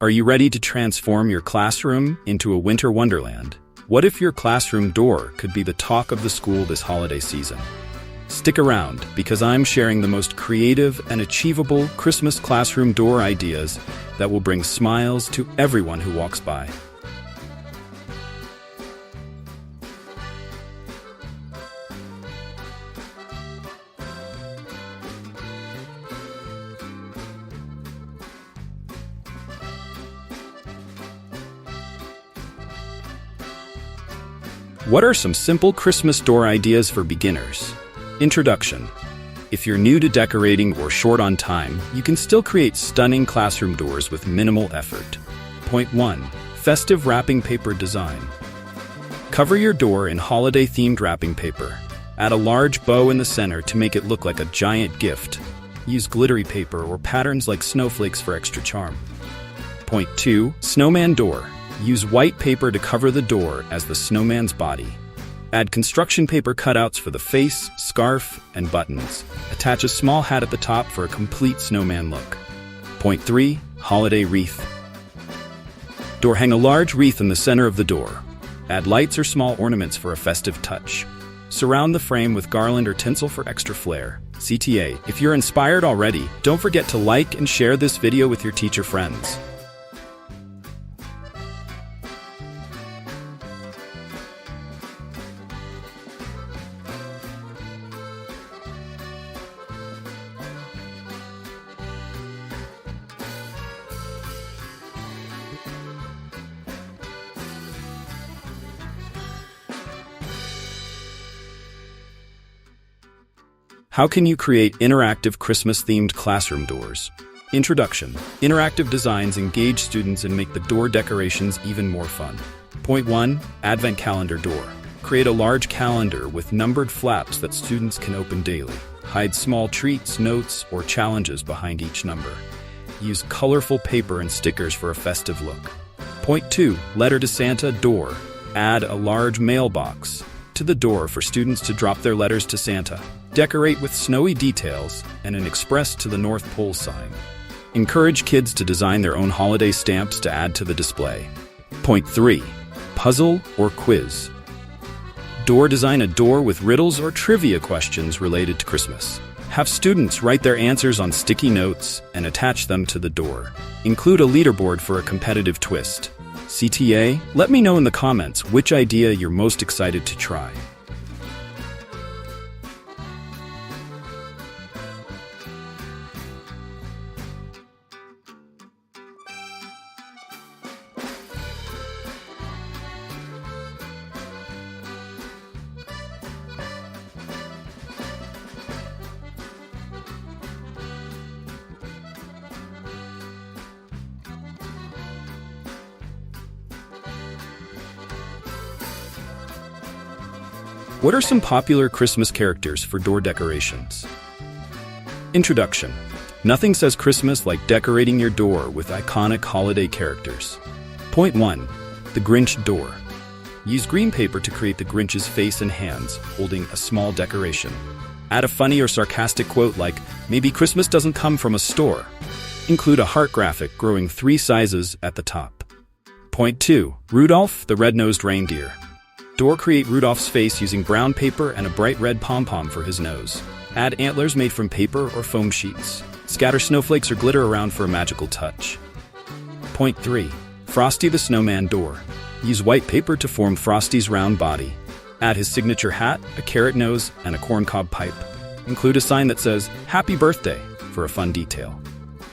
Are you ready to transform your classroom into a winter wonderland? What if your classroom door could be the talk of the school this holiday season? Stick around, because I'm sharing the most creative and achievable Christmas classroom door ideas that will bring smiles to everyone who walks by. What are some simple Christmas door ideas for beginners? Introduction. If you're new to decorating or short on time, you can still create stunning classroom doors with minimal effort. Point 1. Festive wrapping paper design. Cover your door in holiday-themed wrapping paper. Add a large bow in the center to make it look like a giant gift. Use glittery paper or patterns like snowflakes for extra charm. Point 2. Snowman door. Use white paper to cover the door as the snowman's body. Add construction paper cutouts for the face, scarf, and buttons. Attach a small hat at the top for a complete snowman look. Point 3. Holiday wreath. Door. Hang a large wreath in the center of the door. Add lights or small ornaments for a festive touch. Surround the frame with garland or tinsel for extra flair. CTA. If you're inspired already, don't forget to like and share this video with your teacher friends. How can you create interactive Christmas-themed classroom doors? Introduction. Interactive designs engage students and make the door decorations even more fun. Point 1. Advent calendar door. Create a large calendar with numbered flaps that students can open daily. Hide small treats, notes, or challenges behind each number. Use colorful paper and stickers for a festive look. Point 2. Letter to Santa door. Add a large mailbox to the door for students to drop their letters to Santa. Decorate with snowy details and an Express to the North Pole sign. Encourage kids to design their own holiday stamps to add to the display. Point 3. Puzzle or quiz. Door. Design a door with riddles or trivia questions related to Christmas. Have students write their answers on sticky notes and attach them to the door. Include a leaderboard for a competitive twist. CTA, let me know in the comments which idea you're most excited to try. What are some popular Christmas characters for door decorations? Introduction. Nothing says Christmas like decorating your door with iconic holiday characters. Point 1. The Grinch door. Use green paper to create the Grinch's face and hands, holding a small decoration. Add a funny or sarcastic quote like, "Maybe Christmas doesn't come from a store." Include a heart graphic growing 3 sizes at the top. Point 2. Rudolph, the red-nosed reindeer. Door. Create Rudolph's face using brown paper and a bright red pom-pom for his nose. Add antlers made from paper or foam sheets. Scatter snowflakes or glitter around for a magical touch. Point 3. Frosty the Snowman door. Use white paper to form Frosty's round body. Add his signature hat, a carrot nose, and a corncob pipe. Include a sign that says, "Happy Birthday," for a fun detail.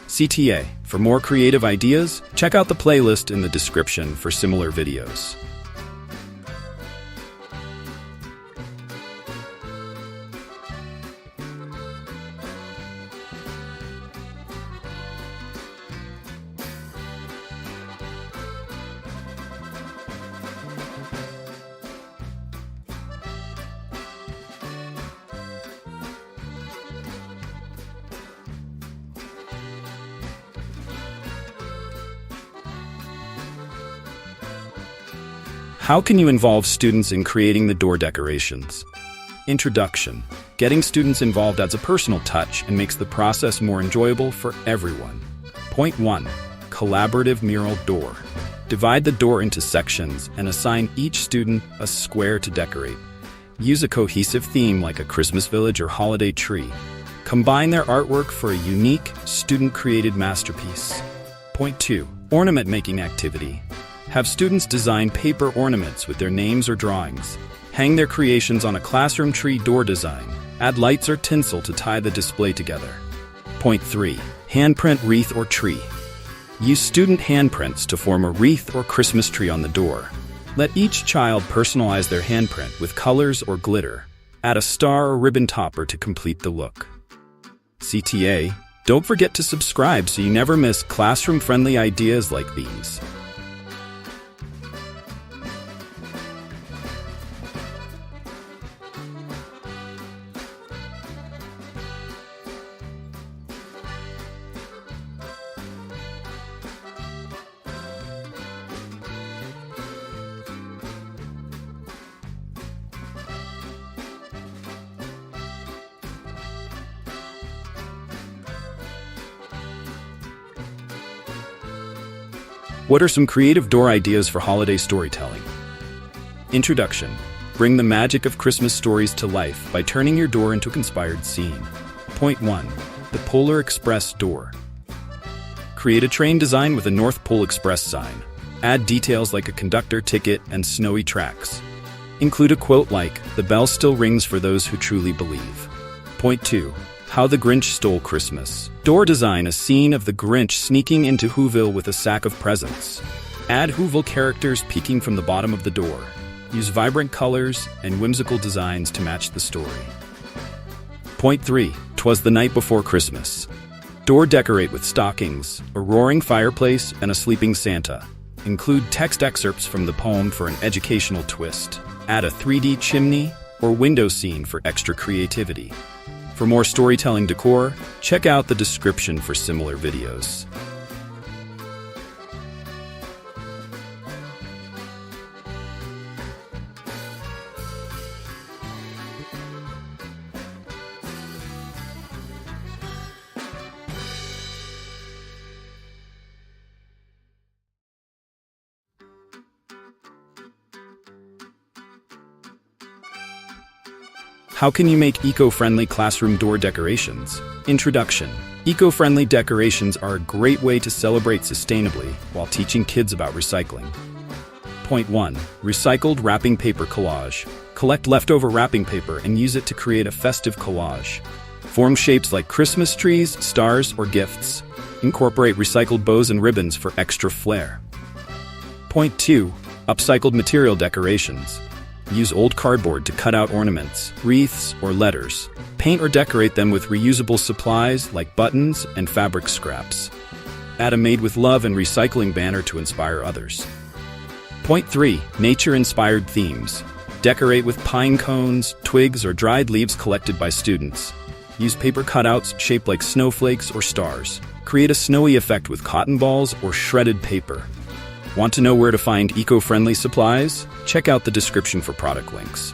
CTA. For more creative ideas, check out the playlist in the description for similar videos. How can you involve students in creating the door decorations? Introduction. Getting students involved adds a personal touch and makes the process more enjoyable for everyone. Point 1. collaborative mural door. Divide the door into sections and assign each student a square to decorate. Use a cohesive theme like a Christmas village or holiday tree. Combine their artwork for a unique, student-created masterpiece. Point 2. Ornament making activity. Have students design paper ornaments with their names or drawings. Hang their creations on a classroom tree door design. Add lights or tinsel to tie the display together. Point 3. Handprint wreath or tree. Use student handprints to form a wreath or Christmas tree on the door. Let each child personalize their handprint with colors or glitter. Add a star or ribbon topper to complete the look. CTA, don't forget to subscribe so you never miss classroom-friendly ideas like these. What are some creative door ideas for holiday storytelling? Introduction. Bring the magic of Christmas stories to life by turning your door into an inspired scene. Point 1. The Polar Express door. Create a train design with a North Pole Express sign. Add details like a conductor ticket and snowy tracks. Include a quote like, "The bell still rings for those who truly believe." Point 2. How the Grinch Stole Christmas. Door design a scene of the Grinch sneaking into Whoville with a sack of presents. Add Whoville characters peeking from the bottom of the door. Use vibrant colors and whimsical designs to match the story. Point 3. 'Twas the Night Before Christmas. Door decorate with stockings, a roaring fireplace, and a sleeping Santa. Include text excerpts from the poem for an educational twist. Add a 3D chimney or window scene for extra creativity. For more storytelling decor, check out the description for similar videos. How can you make eco-friendly classroom door decorations? Introduction. Eco-friendly decorations are a great way to celebrate sustainably while teaching kids about recycling. Point 1. Recycled wrapping paper collage. Collect leftover wrapping paper and use it to create a festive collage. Form shapes like Christmas trees, stars, or gifts. Incorporate recycled bows and ribbons for extra flair. Point 2. Upcycled material decorations. Use old cardboard to cut out ornaments, wreaths, or letters. Paint or decorate them with reusable supplies like buttons and fabric scraps. Add a Made with Love and Recycling banner to inspire others. Point 3. Nature-inspired themes. Decorate with pine cones, twigs, or dried leaves collected by students. Use paper cutouts shaped like snowflakes or stars. Create a snowy effect with cotton balls or shredded paper. Want to know where to find eco-friendly supplies? Check out the description for product links.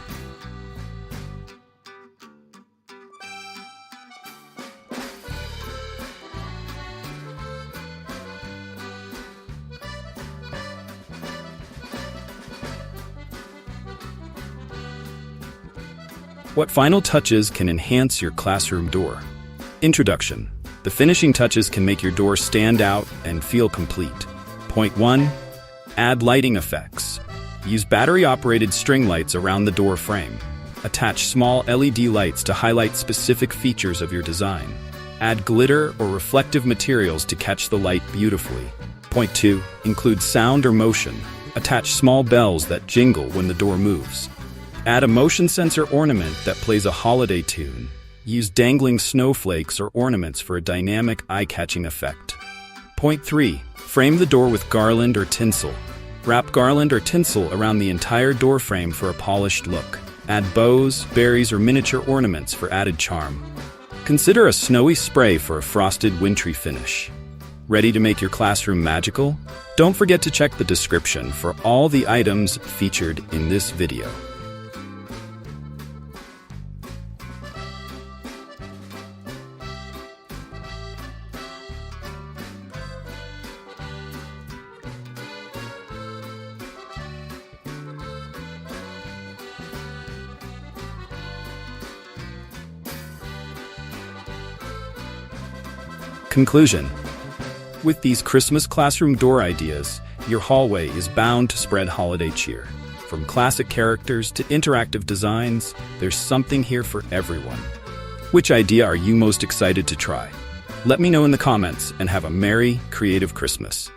What final touches can enhance your classroom door? Introduction. The finishing touches can make your door stand out and feel complete. Point 1. Add lighting effects. Use battery-operated string lights around the door frame. Attach small LED lights to highlight specific features of your design. Add glitter or reflective materials to catch the light beautifully. Point 2. Include sound or motion. Attach small bells that jingle when the door moves. Add a motion sensor ornament that plays a holiday tune. Use dangling snowflakes or ornaments for a dynamic, eye-catching effect. Point 3. Frame the door with garland or tinsel. Wrap garland or tinsel around the entire door frame for a polished look. Add bows, berries, or miniature ornaments for added charm. Consider a snowy spray for a frosted, wintry finish. Ready to make your classroom magical? Don't forget to check the description for all the items featured in this video. Conclusion. With these Christmas classroom door ideas, your hallway is bound to spread holiday cheer. From classic characters to interactive designs, there's something here for everyone. Which idea are you most excited to try? Let me know in the comments and have a merry, creative Christmas.